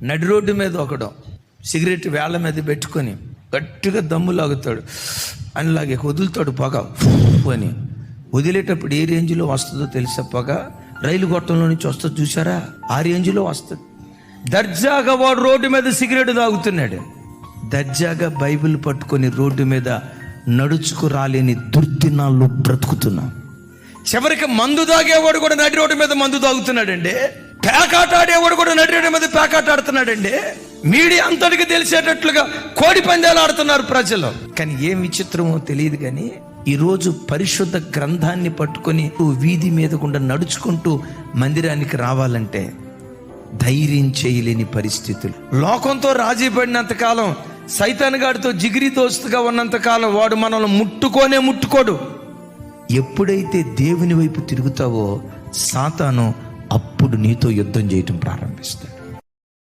నడి రోడ్డు మీద ఒకడు సిగరెట్ వేళ్ళ మీద పెట్టుకొని గట్టిగా దమ్ము లాగుతాడు, అనిలాగే వదులుతాడు పొగ అని. వదిలేటప్పుడు ఏ రేంజ్లో వస్తుందో తెలుసా పొగ? రైలు గొట్టంలో నుంచి వస్తుంది చూసారా, ఆ రేంజ్లో వస్తుంది. దర్జాగా వాడు రోడ్డు మీద సిగరెట్ తాగుతున్నాడు, దర్జాగా బైబిల్ పట్టుకొని రోడ్డు మీద నడుచుకు రాలేని దుర్దినాల్లో బ్రతుకుతున్నాం. చివరికి మందు తాగేవాడు కూడా నడి రోడ్డు మీద మందు తాగుతున్నాడండి. పేకాట ఆడేవాడు కూడా నడి రోడ్డు మీద పేకాట ఆడుతున్నాడండి. మీడియా అంతటికి తెలిసేటట్లుగా కోడి పందాలు ఆడుతున్నారు ప్రజలు. కానీ ఏం విచిత్రమో తెలియదు, కానీ ఈరోజు పరిశుద్ధ గ్రంథాన్ని పట్టుకొని వీధి మీద గుండా నడుచుకుంటూ మందిరానికి రావాలంటే ధైర్యం చేయలేని పరిస్థితులు. లోకంతో రాజీ పడినంతకాలం, సైతాన్ గాడితో జిగిరి దోస్తుగా ఉన్నంతకాలం వాడు మనల్ని ముట్టుకోడు. ఎప్పుడైతే దేవుని వైపు తిరుగుతావో సాతాను అప్పుడు నీతో యుద్ధం చేయటం ప్రారంభిస్తాడు.